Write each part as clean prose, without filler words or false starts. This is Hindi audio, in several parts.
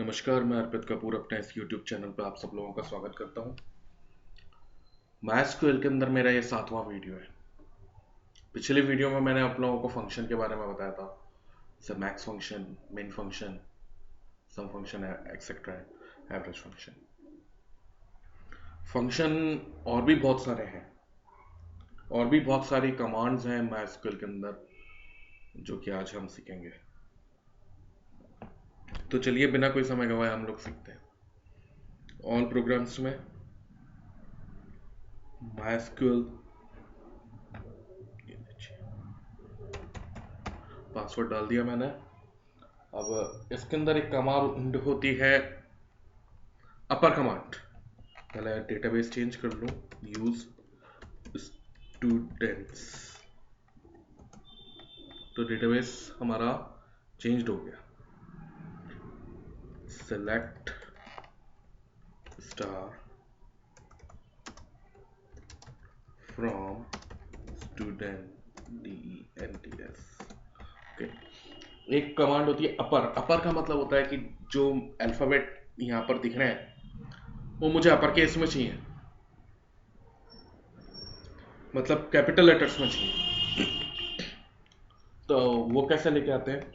नमस्कार, मैं अर्पित कपूर अपने इस YouTube चैनल पर आप सब लोगों का स्वागत करता हूँ। MySQL के अंदर मेरा ये 7वां वीडियो है। पिछले वीडियो में मैंने आप लोगों को फंक्शन के बारे में बताया था, जैसे max function, min function, sum function, etcetera, average function. Function और भी बहुत सारे हैं, और भी बहुत सारी कमांड्स हैं MySQL के अंदर जो कि आज हम सीखेंगे। तो चलिए बिना कोई समय गवाए हम लोग सीखते हैं। ऑल प्रोग्राम्स में MySQL पासवर्ड डाल दिया मैंने। अब इसके अंदर एक कमांड होती है अपर कमांड। पहले डेटाबेस चेंज कर लूं, यूज स्टूडेंट्स। तो डेटाबेस हमारा चेंज हो गया। Select star from student DENTS। Okay, एक कमांड होती है अपर। अपर का मतलब होता है कि जो अल्फाबेट यहाँ पर दिख रहे हैं वो मुझे अपर केस में चाहिए, मतलब कैपिटल लेटर्स में चाहिए। तो वो कैसे लेके आते हैं?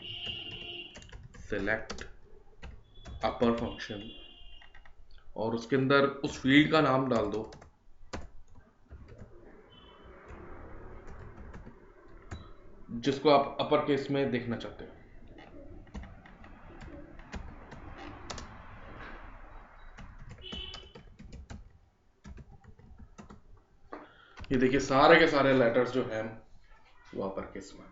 सेलेक्ट अपर फंक्शन और उसके अंदर उस फील्ड का नाम डाल दो जिसको आप अपर केस में देखना चाहते हो। ये देखिए सारे के सारे लेटर्स जो हैं वो अपर केस में।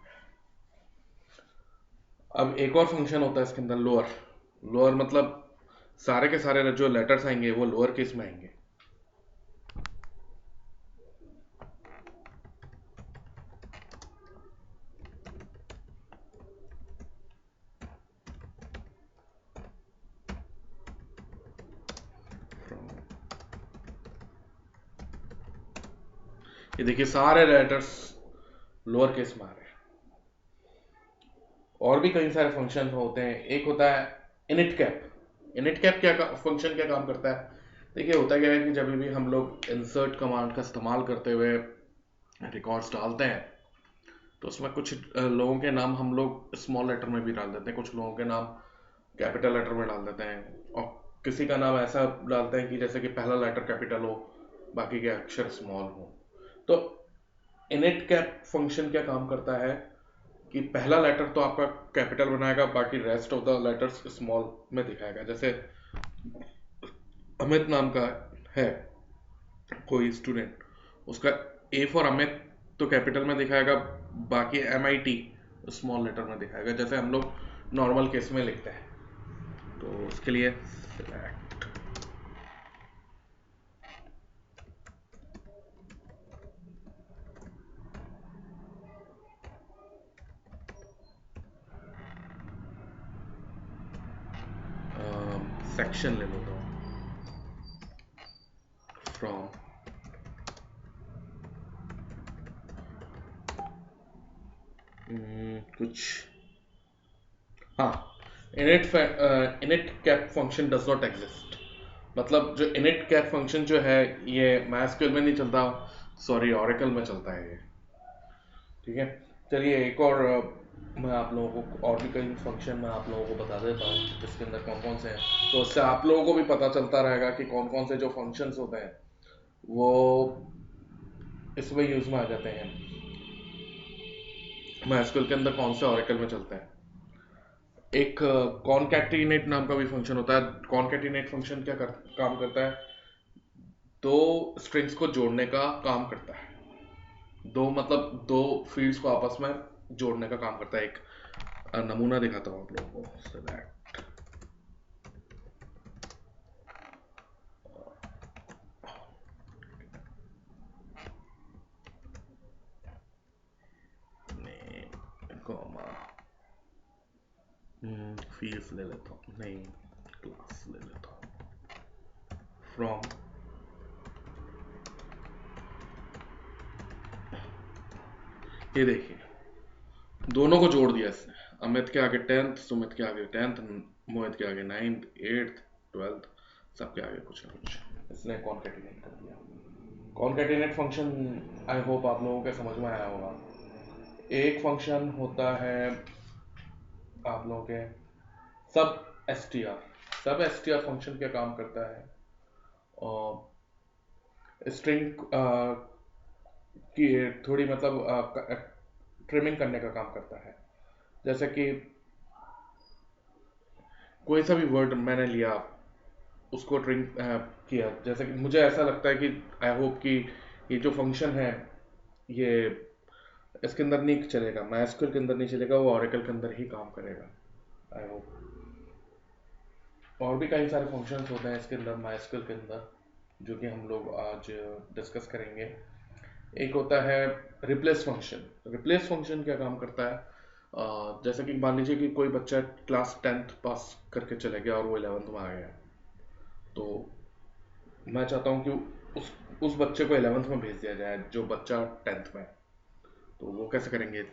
अब एक और फंक्शन होता है इसके अंदर, लोअर। लोअर मतलब सारे के सारे जो लेटर्स आएंगे वो लोअर केस में आएंगे। ये देखिए सारे लेटर्स लोअर केस में आ रहे हैं। और भी कई सारे फंक्शन होते हैं। एक होता है इनिट कैप। इनिट कैप क्या फंक्शन क्या काम करता है? देखिए होता क्या है कि जब भी हम लोग इंसर्ट कमांड का इस्तेमाल करते हुए रिकॉर्ड्स डालते हैं तो उसमें कुछ लोगों के नाम हम लोग स्मॉल लेटर में भी डाल देते हैं, कुछ लोगों के नाम कैपिटल लेटर में डाल देते हैं, और किसी का नाम ऐसा डालते हैं कि जैसे कि पहला लेटर कैपिटल हो बाकी के अक्षर स्मॉल हो। तो इनिट कैप फंक्शन क्या काम करता है कि पहला लेटर तो आपका कैपिटल बनाएगा, बाकी rest of the letters small में दिखाएगा। जैसे अमित नाम का है कोई स्टूडेंट, उसका ए फॉर अमित तो कैपिटल में दिखाएगा, बाकी MIT स्मॉल लेटर में दिखाएगा, जैसे हम लोग नॉर्मल केस में लिखते हैं। तो उसके लिए सेलेक्ट सेक्शन ले लेता हूँ फ्रॉम कुछ, हाँ, init cap function does not exist. मतलब जो इनिट कैप फंक्शन जो है ये MySQL में नहीं चलता, सॉरी ओरेकल में चलता है ये। ठीक है, चलिए एक और मैं आप लोगों को और भी कई फंक्शन मैं आप लोगों को बता देता हूँ जिसके अंदर कौन कौन से हैं, तो उससे आप लोगों को भी पता चलता रहेगा कि कौन कौन से जो फंक्शंस होते हैं वो इसमें यूज में आ जाते हैं, MySQL के अंदर कौन से ओरेकल में चलते हैं। एक कॉनकैटिनेट नाम का भी फंक्शन होता है। कॉनकैटिनेट फंक्शन काम करता है? दो स्ट्रिंग्स को जोड़ने का काम करता है। दो मतलब दो फील्ड्स को आपस में जोड़ने का काम करता है। एक नमूना दिखाता हूँ आप लोगों को। सेलेक्ट नेम कॉमा फील्ड्स ले लेता हूँ, नेम क्लास ले लेता हूँ, फ्रॉम ये देखिए दोनों को जोड़ दिया इसने। अमित के आगे 10th, सुमित के आगे 10th, मोहित के आगे 9th, 8th, 12th, सबके आगे कुछ ना कुछ इसने कॉन्केटिनेट कर दिया। कॉन्केटिनेट फंक्शन आई होप आप लोगों के समझ में आया होगा। एक फंक्शन होता है आप लोगों के सब एसटीआर। सब एसटीआर फंक्शन क्या काम करता है? स्ट्रिंग की थोड़ी मतलब ट्रिमिंग करने का काम करता है। जैसे कि कोई सा भी वर्ड मैंने लिया, उसको ट्रिम किया। जैसे कि मुझे ऐसा लगता है कि आई होप कि ये जो फंक्शन है ये इसके अंदर नहीं चलेगा, माइस्क्यूएल के अंदर नहीं चलेगा, वो ऑरेकल के अंदर ही काम करेगा आई होप। और भी कई सारे फंक्शंस होते हैं इसके अंदर माइस्क्यूएल के अंदर, जो कि हम लोग आज डिस्कस करेंगे। एक होता है रिप्लेस फंक्शन। रिप्लेस फंक्शन क्या काम करता है? जैसे कि मान लीजिए कि कोई बच्चा क्लास 10th पास करके चले गया और वो 11th में आ गया, तो मैं चाहता हूँ कि उस बच्चे को 11th में भेज दिया जाए जो बच्चा 10th में है। तो वो कैसे करेंगे?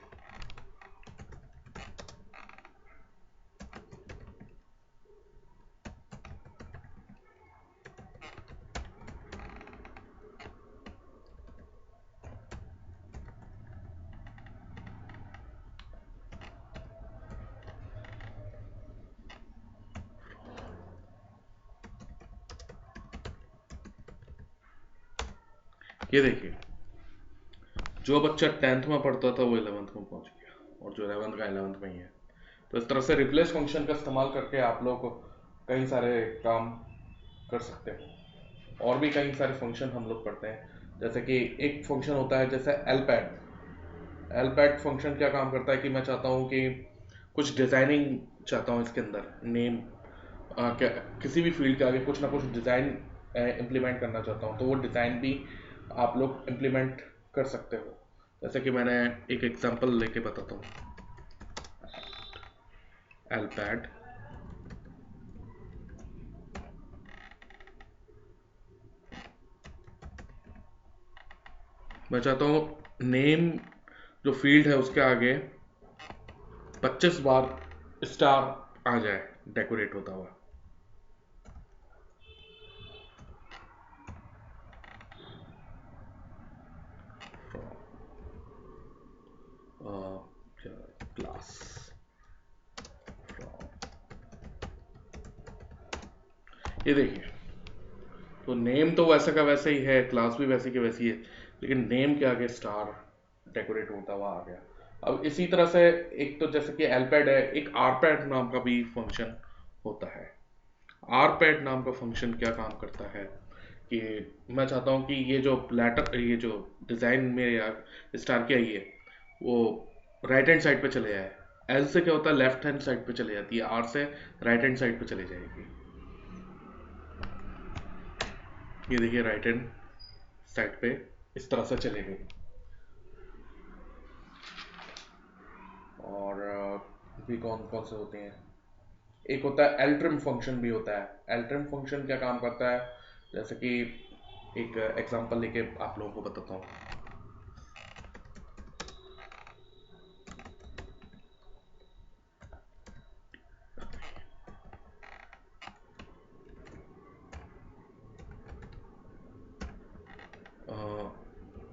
ये देखिए, जो बच्चा 10th में पढ़ता था वो 11th में पहुंच गया, और जो 11th का 11th में ही है। तो इस तरह से रिप्लेस फंक्शन का इस्तेमाल करके आप लोग कई सारे काम कर सकते हो। और भी कई सारे फंक्शन हम लोग पढ़ते हैं। जैसे कि एक फंक्शन होता है जैसे एलपैड। एलपैड फंक्शन क्या काम करता है कि मैं चाहता हूँ कि कुछ डिजाइनिंग चाहता हूँ इसके अंदर, नेम क्या किसी भी फील्ड के आगे कुछ ना कुछ डिज़ाइन इम्प्लीमेंट करना चाहता हूँ, तो वो डिज़ाइन भी आप लोग इम्प्लीमेंट कर सकते हो। जैसे कि मैंने एक एग्जांपल लेके बताता हूँ। एलपैड, मैं चाहता हूँ नेम जो फील्ड है उसके आगे 25 बार स्टार आ जाए डेकोरेट होता हुआ। क्लास, ये देखिए, तो नेम तो वैसे का वैसे ही है, क्लास भी वैसे की वैसी है, लेकिन नेम के आगे स्टार डेकोरेट होता हुआ आ गया। अब इसी तरह से एक तो जैसे कि एलपैड है, एक आरपैड नाम का भी फंक्शन होता है। आरपैड नाम का फंक्शन क्या काम करता है कि मैं चाहता हूँ कि ये जो लेटर, ये जो डिज़ाइन मेरे स्टार की आई है वो राइट हैंड साइड पे चले जाए। एल से क्या होता है, लेफ्ट हैंड साइड पे चले जाती है, आर से राइट हैंड साइड पे चली जाएगी। ये देखिए राइट हैंड साइड पे इस तरह से चलेगी। और भी कौन कौन से होते हैं? एक होता है एल्ट्रिम फंक्शन भी होता है। एल्ट्रिम फंक्शन क्या काम करता है? जैसे कि एक एग्जांपल लेके आप लोगों को बताता हूँ।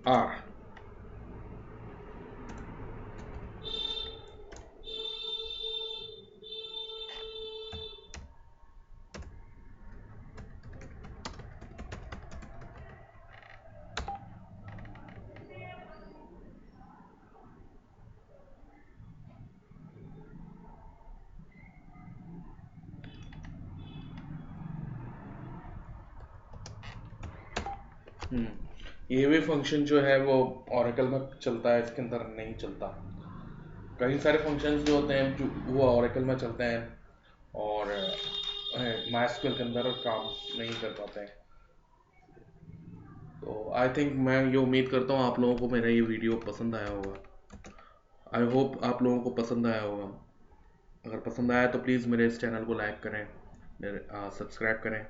आर, ये भी फंक्शन जो है वो ओरेकल में चलता है, इसके अंदर नहीं चलता। कई सारे फंक्शंस जो होते हैं जो वो ओरेकल में चलते हैं और माइस्क्यूएल के अंदर काम नहीं कर पाते हैं। तो आई थिंक मैं ये उम्मीद करता हूँ आप लोगों को मेरा ये वीडियो पसंद आया होगा। आई होप आप लोगों को पसंद आया होगा। अगर पसंद आया तो प्लीज़ मेरे इस चैनल को लाइक करें, मेरे सब्सक्राइब करें।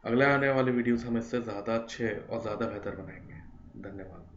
अगले आने वाले वीडियोस हम इससे ज़्यादा अच्छे और ज़्यादा बेहतर बनाएंगे। धन्यवाद।